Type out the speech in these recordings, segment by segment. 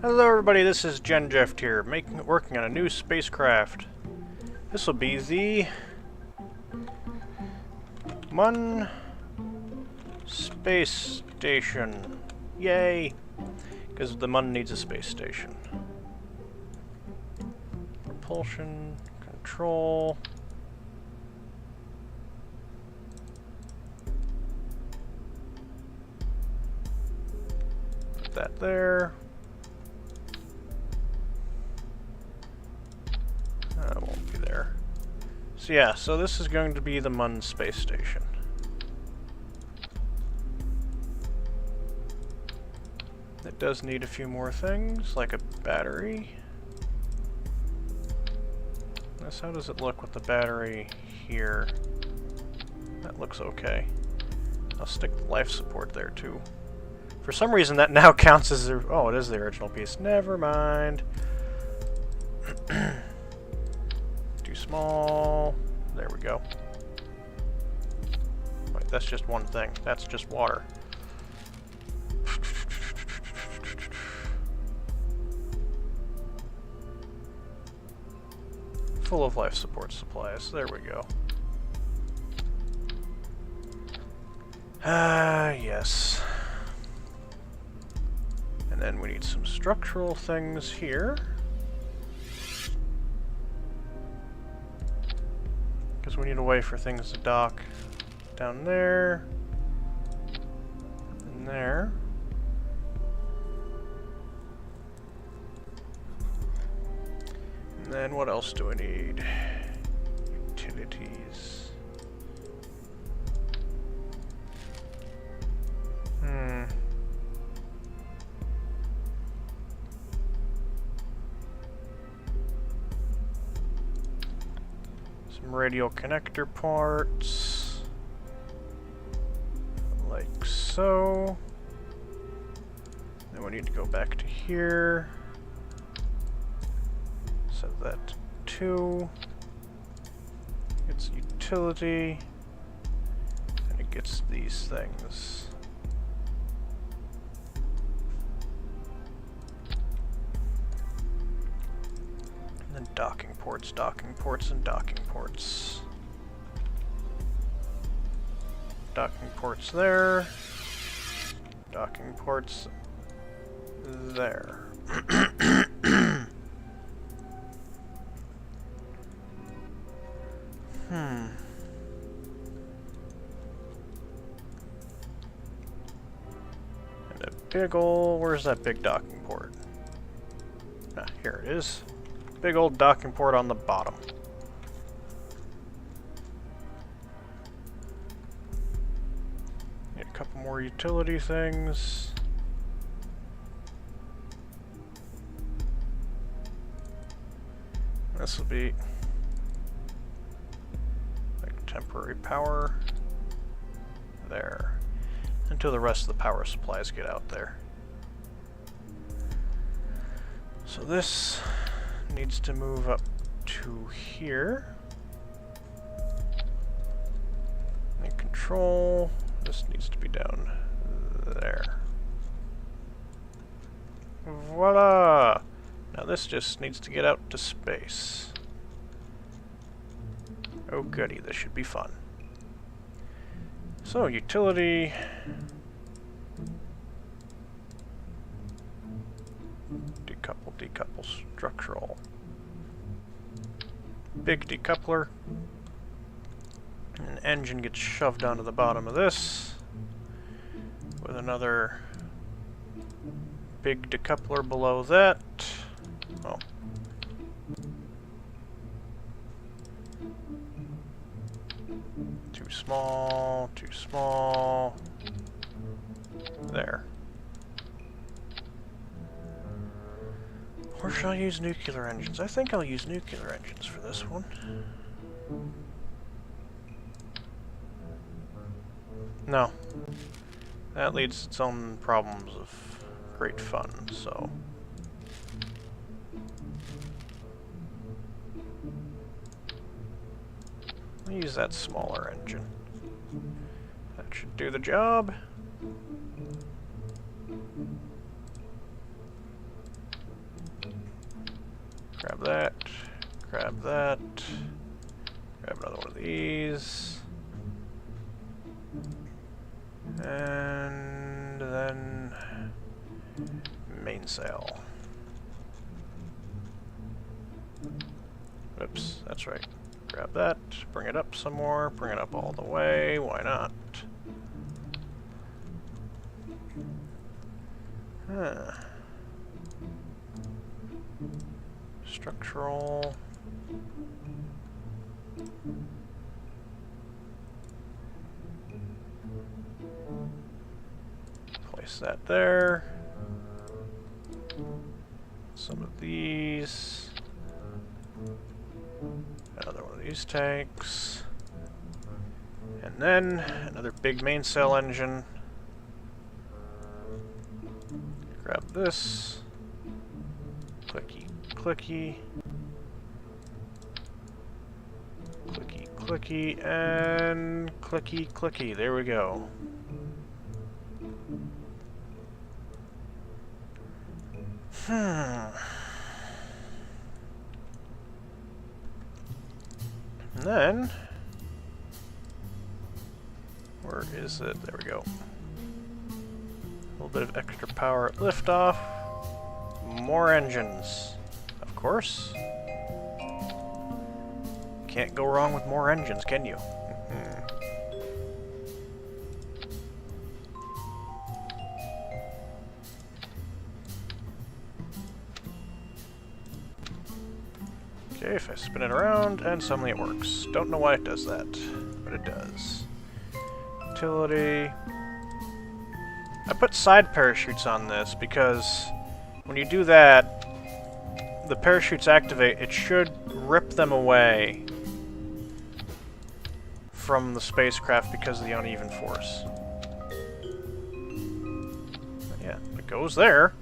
Hello everybody, this is GenJeFT here, working on a new spacecraft. This will be the Mun Station. Yay! Because the Mun needs a space station. Propulsion, control. Put that there. That won't be there. So yeah, so this is going to be the Mun Space Station. It does need a few more things, like a battery. How does it look with the battery here? That looks okay. I'll stick the life support there too. For some reason that now counts as the... oh, it is the original piece. Never mind. Too small. There we go. Wait, that's just one thing. That's just water. Full of life support supplies. There we go. Yes. And then we need some structural things here. Because we need a way for things to dock down there. And there. And then what else do I need? Utilities. Some radial connector parts. Like so. Then we need to go back to here. Set that to 2. Gets utility. And it gets these things. And then docking ports, and docking ports. Docking ports there. Docking ports there. And a big ol'... where's that big docking port? Ah, here it is. Big old docking port on the bottom. Need a couple more utility things. This will be like temporary power there until the rest of the power supplies get out there. So this needs to move up to here. And control, this needs to be down there. Voila! Now this just needs to get out to space. Oh goody, this should be fun. So, utility. Decouple, structural. Big decoupler. An engine gets shoved onto the bottom of this. With another big decoupler below that. Oh. Too small, too small. There. Or should I use nuclear engines? I think I'll use nuclear engines for this one. No. That leads to its own problems of great fun, so... I'll use that smaller engine. That should do the job. that, grab that, grab another one of these, and then mainsail. Oops, that's right. Grab that, bring it up some more, bring it up all the way, why not? Huh. Structural. Place that there. Some of these. Another one of these tanks. And then another big mainsail engine. Grab this. Clicky, clicky. Clicky, clicky, and clicky, clicky. There we go. And then, where is it? There we go. A little bit of extra power at liftoff. More engines, of course. Can't go wrong with more engines, can you? Okay, if I spin it around, and suddenly it works. Don't know why it does that, but it does. Utility. I put side parachutes on this because when you do that, the parachutes activate. It should rip them away from the spacecraft because of the uneven force. But yeah, it goes there.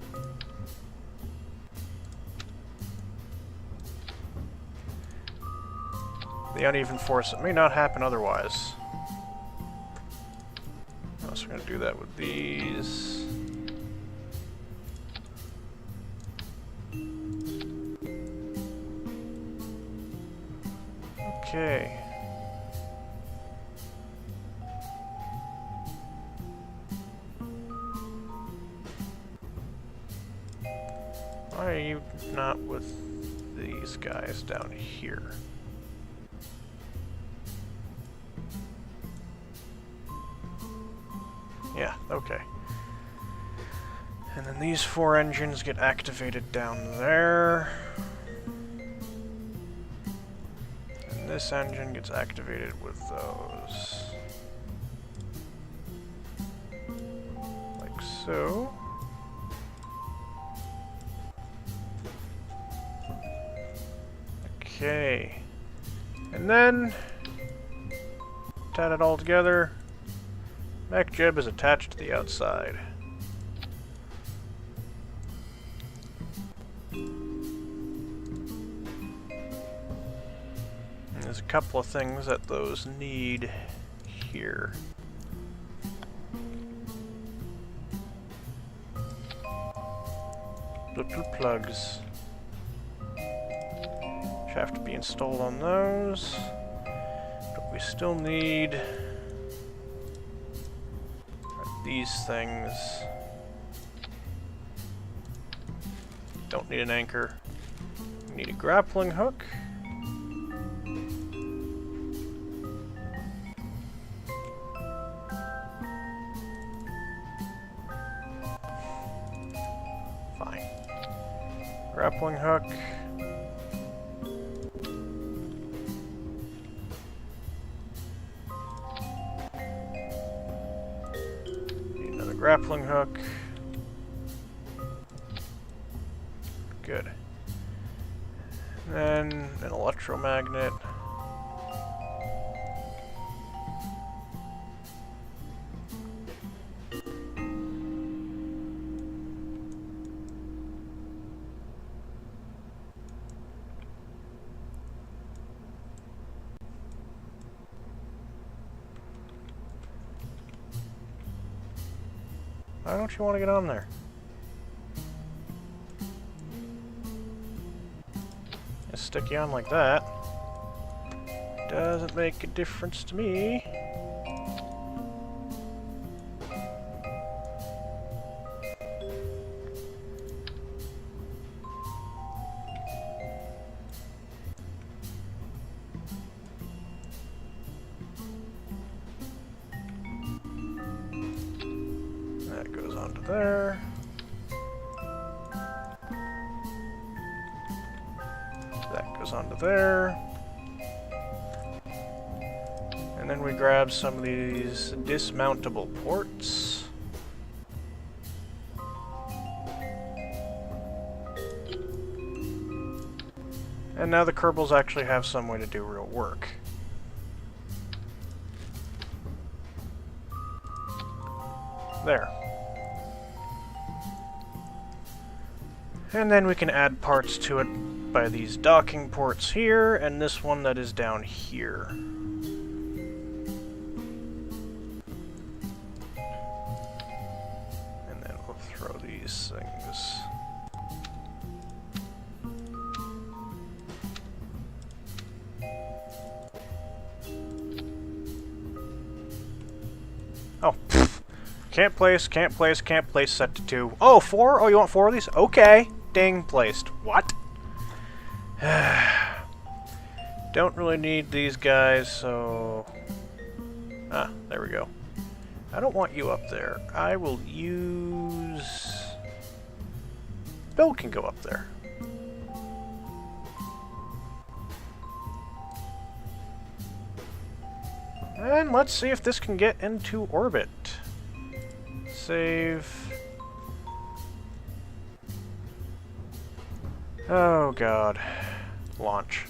The uneven force, it may not happen otherwise. So we're going to do that with these. Okay. Why are you not with these guys down here? Yeah, okay. And then these 4 engines get activated down there. And this engine gets activated with those. Like so. Okay. And then, tie it all together. Mech jib is attached to the outside. And there's a couple of things that those need here. Little plugs. Which have to be installed on those. But we still need these things. Don't need an anchor. We need a grappling hook. Fine. Grappling hook. Grappling hook. Good. And then an electromagnet. Why don't you want to get on there? stick you on like that. Doesn't make a difference to me. That goes onto there. That goes onto there. And then we grab some of these dismountable ports. And now the Kerbals actually have some way to do real work. There. And then we can add parts to it by these docking ports here, and this one that is down here. And then we'll throw these things. Oh, pfft. Can't place, can't place, can't place, set to 2. Oh, 4? Oh, you want 4 of these? Okay. Ding, placed. What? Don't really need these guys, so... Ah, there we go. I don't want you up there. I will use... Bill can go up there. And let's see if this can get into orbit. Save. Oh god. Launch.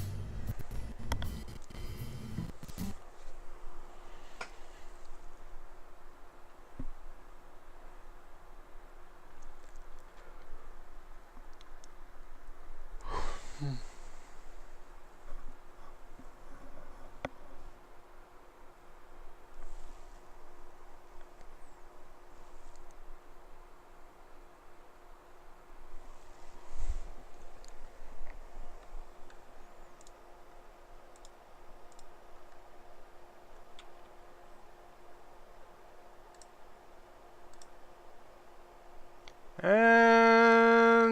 And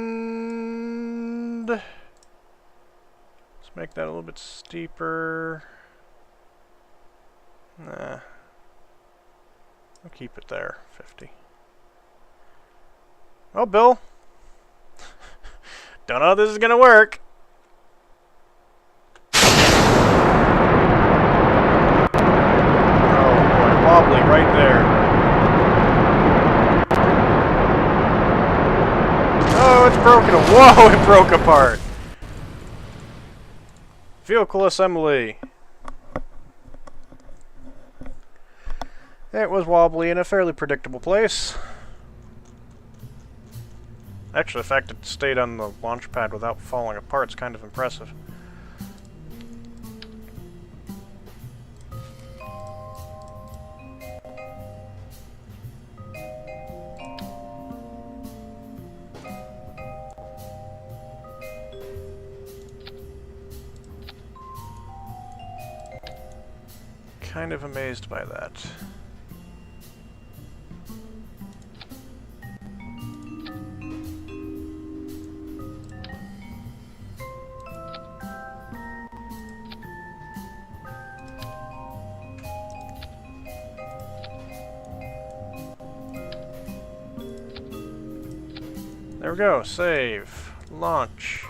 let's make that a little bit steeper. Nah. I'll keep it there, 50. Oh, Bill. Don't know how this is gonna work. Oh boy, wobbly right there. Oh, it's broken. Whoa, it broke apart. Vehicle assembly. It was wobbly in a fairly predictable place. Actually, the fact it stayed on the launch pad without falling apart is kind of impressive. Kind of amazed by that. There we go. Save. Launch.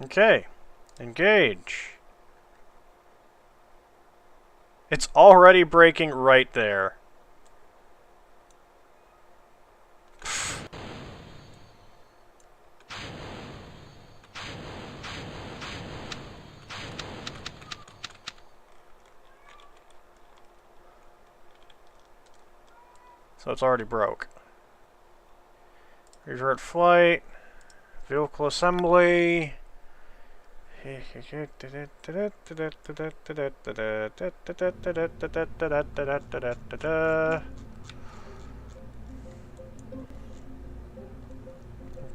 Okay, engage. It's already breaking right there. So it's already broke. Revert flight. Vehicle assembly.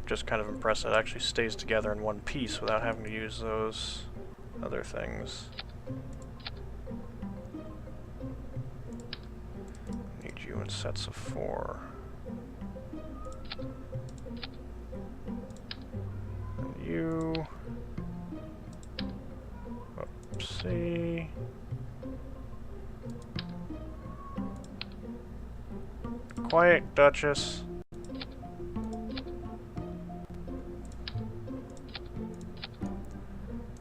Just kind of impressed that it actually stays together in one piece without having to use those other things. Need you in sets of 4. And you... Oopsie. Quiet, Duchess.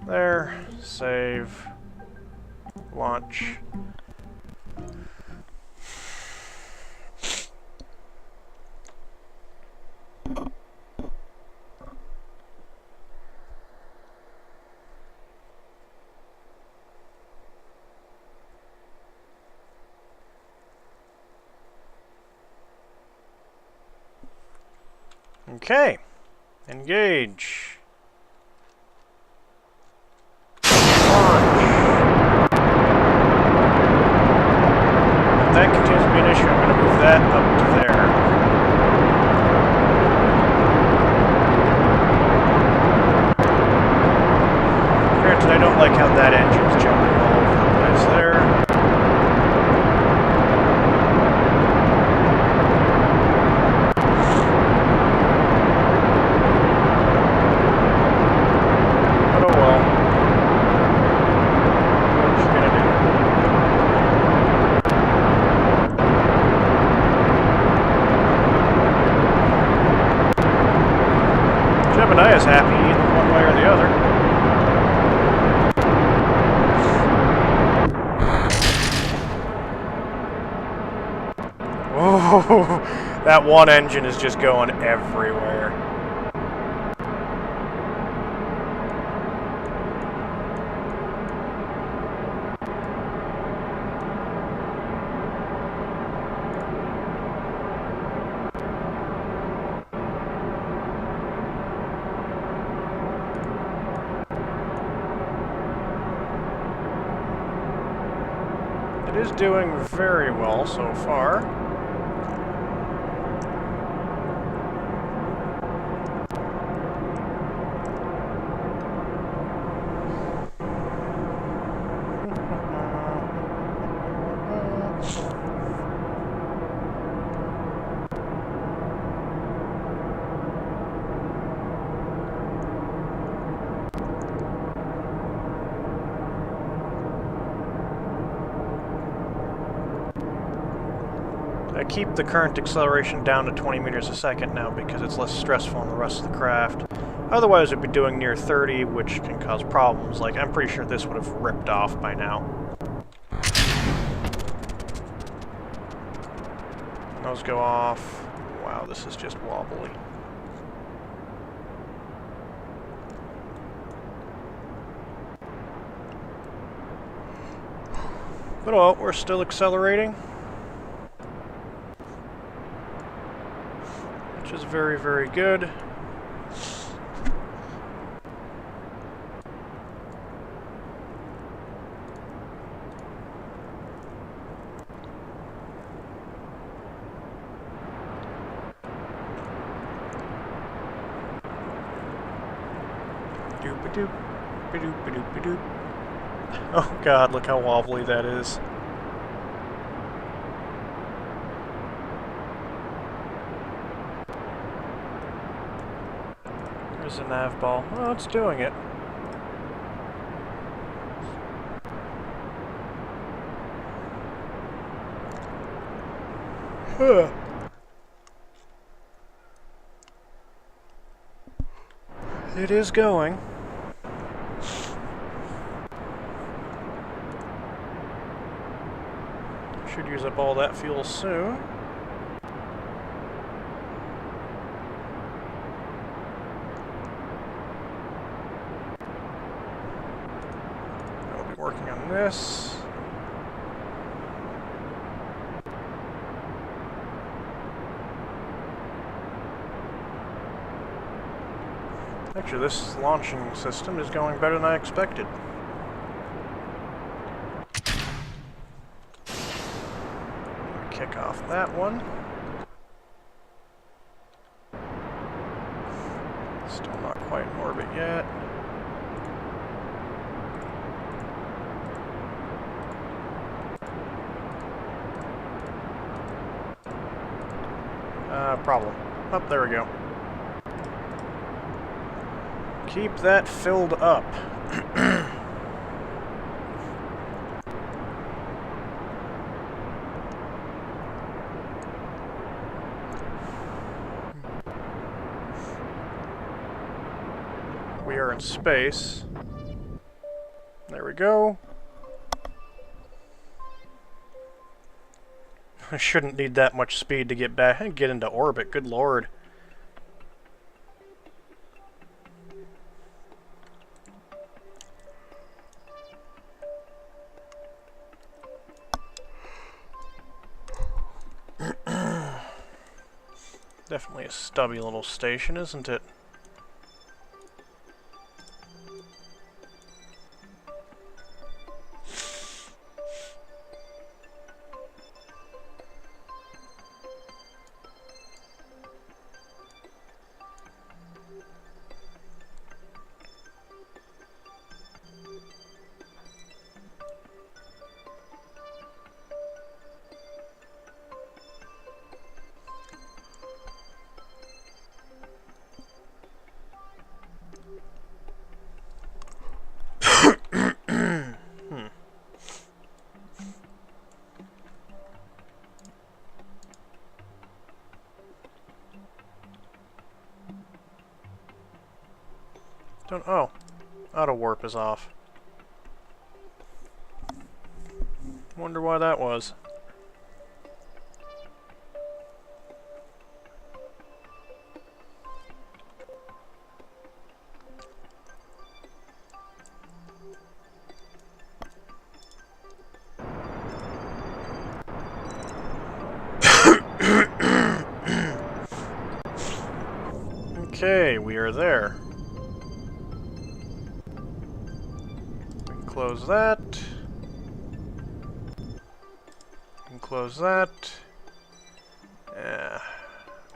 There. Save. Launch. Okay. Engage. If that continues to be an issue, I'm going to move that up to there. Granted, I don't like how that engine's jumping all over the place there. But oh well. What you gonna do? Jebediah's happy either one way or the other. Oh, that one engine is just going everywhere. It is doing very well so far. I keep the current acceleration down to 20 meters a second now because it's less stressful on the rest of the craft. Otherwise, it'd be doing near 30, which can cause problems. Like, I'm pretty sure this would have ripped off by now. Those go off. Wow, this is just wobbly. But oh, we're still accelerating. Which is very, very good. Doop-a-doop, ba-doop-a-doop-a-doop. Oh god, look how wobbly that is. There's a nav ball. Oh, it's doing it. Huh. It is going. Should use up all that fuel soon. I'll be working on this. Actually, this launching system is going better than I expected. Kick off that one. Still not quite in orbit yet. Problem. Oh, there we go. Keep that filled up. We are in space. There we go. I shouldn't need that much speed to get back and get into orbit. Good lord. Definitely a stubby little station, isn't it? Oh, auto warp is off. Wonder why that was. Okay, we are there. Close that. And close that.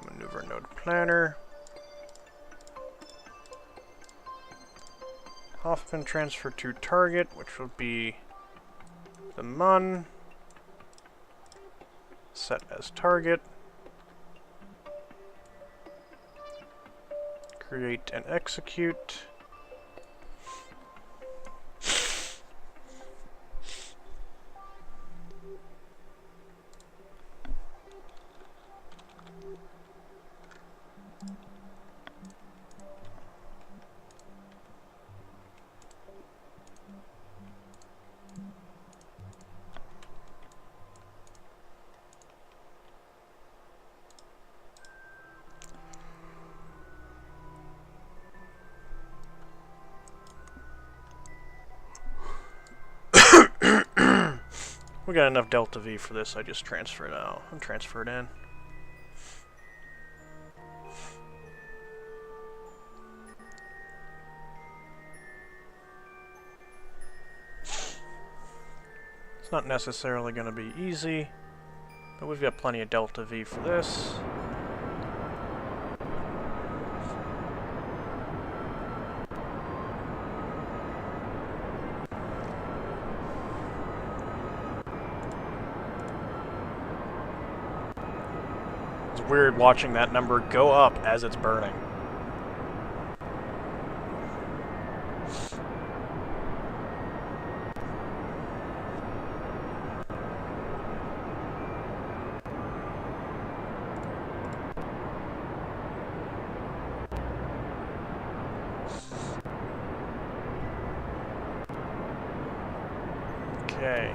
Maneuver node planner. Hoffman transfer to target, which will be the Mun. Set as target. Create and execute. We got enough delta V for this. I just transfer it out and transfer it in. It's not necessarily going to be easy, but we've got plenty of delta V for this. Weird watching that number go up as it's burning. Okay.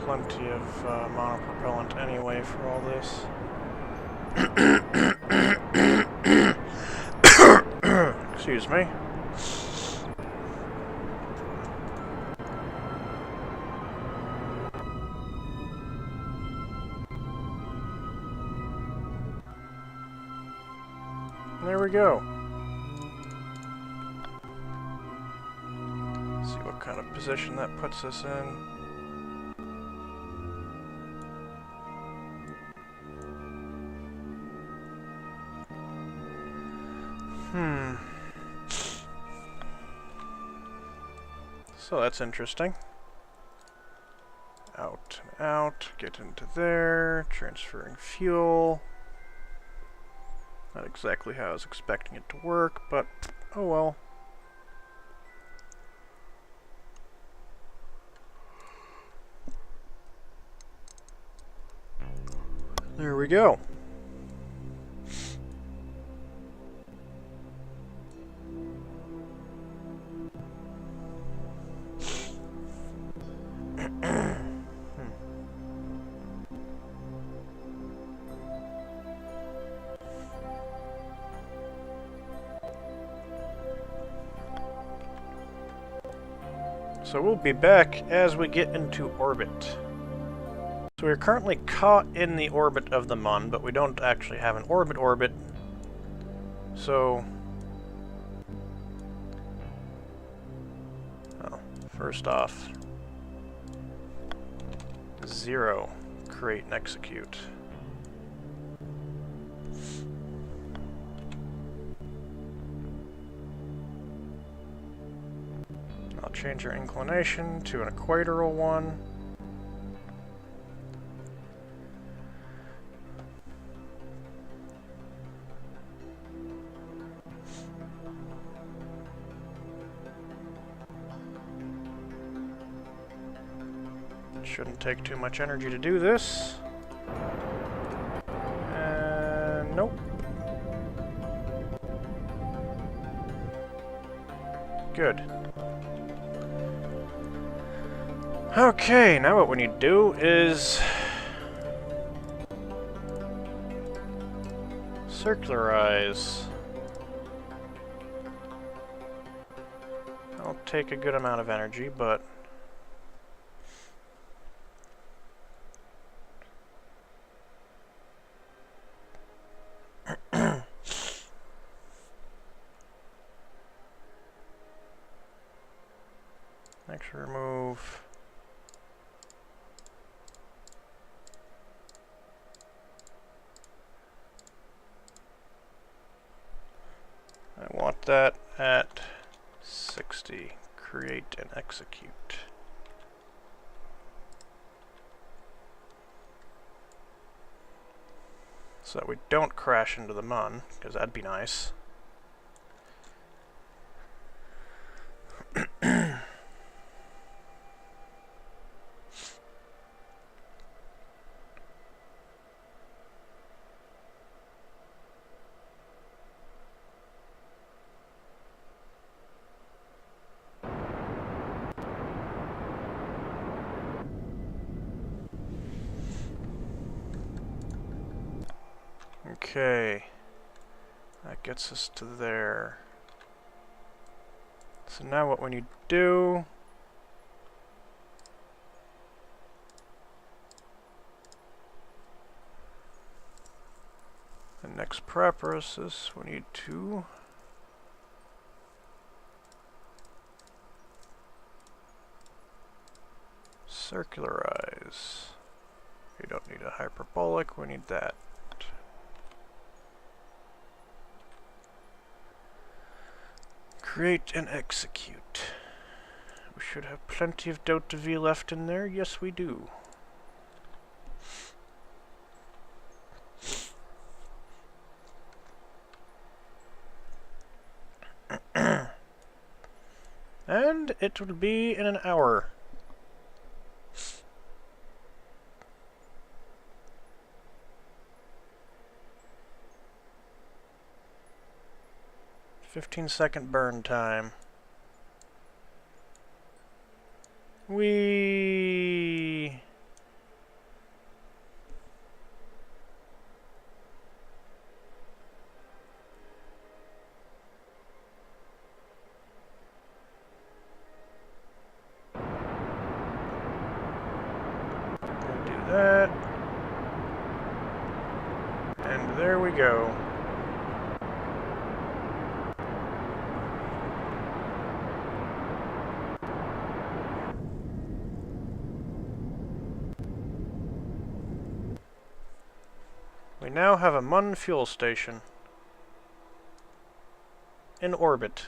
Plenty of monopropellant anyway for all this. Excuse me. we go. See what kind of position that puts us in. So that's interesting. Out and out, get into there, transferring fuel. Not exactly how I was expecting it to work, but oh well. There we go. So we'll be back as we get into orbit. So we're currently caught in the orbit of the Mun, but we don't actually have an orbit. So... oh, first off... 0. Create and execute. I'll change your inclination to an equatorial one. Shouldn't take too much energy to do this. And nope. Good. Okay, now what we need to do is circularize. That'll take a good amount of energy, but next remove I want that at 60. Create and execute. So that we don't crash into the Mun, because that'd be nice. Okay, that gets us to there. So now what we need to do the next process we need to circularize. We don't need a hyperbolic, we need that. Create and execute. We should have plenty of delta V left in there. Yes, we do. And it will be in an hour. "15-second burn time." Whee! We'll do that. And there we go. now have a Mun fuel station in orbit.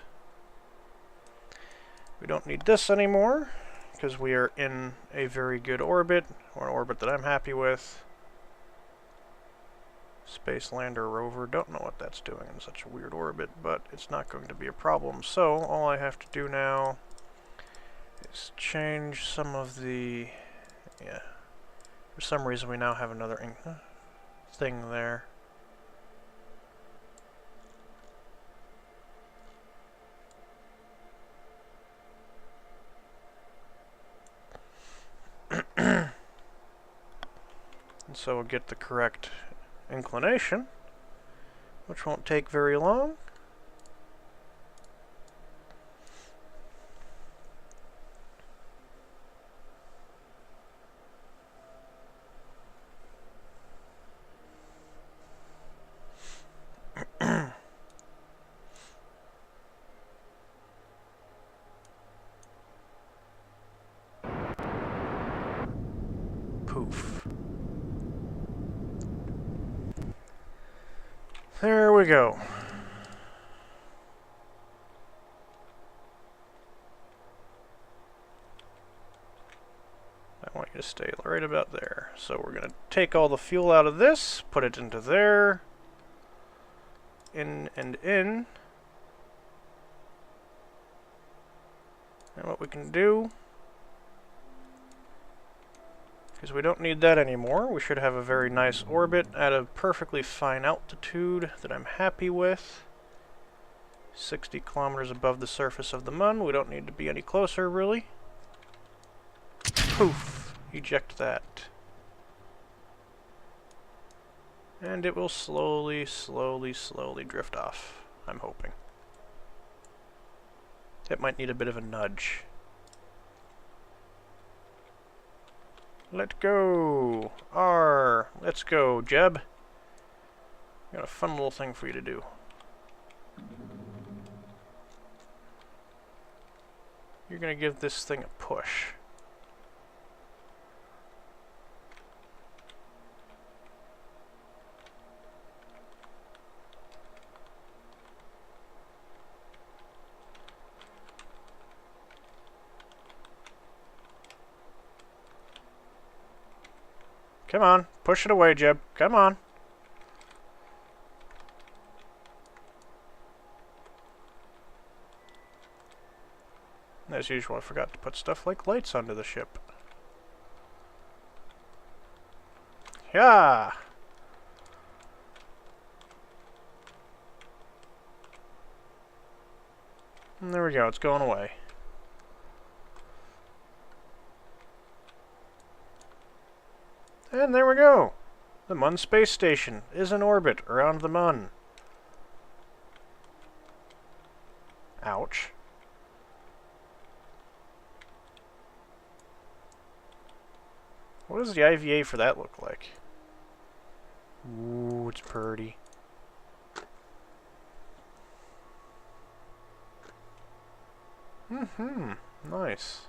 We don't need this anymore, because we are in a very good orbit, or an orbit that I'm happy with. Space Lander Rover, don't know what that's doing in such a weird orbit, but it's not going to be a problem. So, all I have to do now is change some of the... yeah. For some reason we now have another thing there. And so we'll get the correct inclination, which won't take very long. Poof. There we go. I want you to stay right about there. So we're going to take all the fuel out of this, put it into there, in and in. And what we can do, because we don't need that anymore, we should have a very nice orbit at a perfectly fine altitude that I'm happy with. 60 kilometers above the surface of the Mun. We don't need to be any closer, really. Poof! Eject that. And it will slowly, slowly, slowly drift off, I'm hoping. It might need a bit of a nudge. Let go! R! Let's go, Jeb. Got a fun little thing for you to do. You're gonna give this thing a push. Come on, push it away, Jeb. Come on. As usual, I forgot to put stuff like lights onto the ship. Yeah. And there we go, it's going away. And there we go! The Mun Space Station is in orbit around the Mun. Ouch. What does the IVA for that look like? Ooh, it's pretty. Mm-hmm. Nice.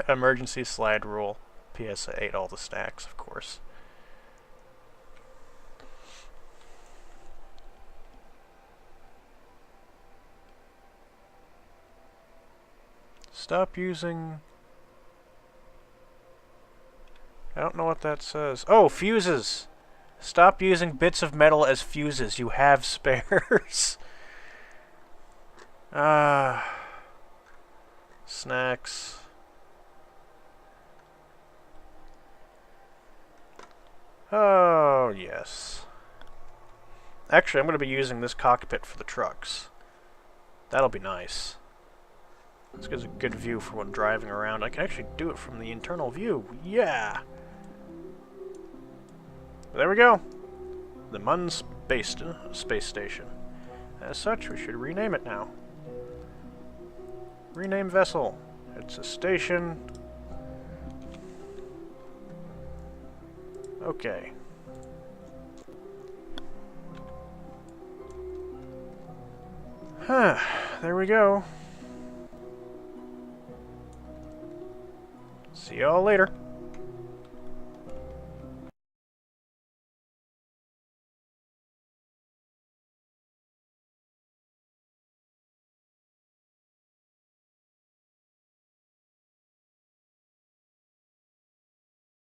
Emergency slide rule. PS, I ate all the snacks, of course. Stop using... I don't know what that says. Oh, fuses! Stop using bits of metal as fuses. You have spares. Snacks. Oh, yes. Actually, I'm going to be using this cockpit for the trucks. That'll be nice. This gives a good view for when driving around. I can actually do it from the internal view. Yeah! There we go. The Mun Space Station. As such, we should rename it now. Rename vessel. It's a station. Okay. There we go. See y'all later.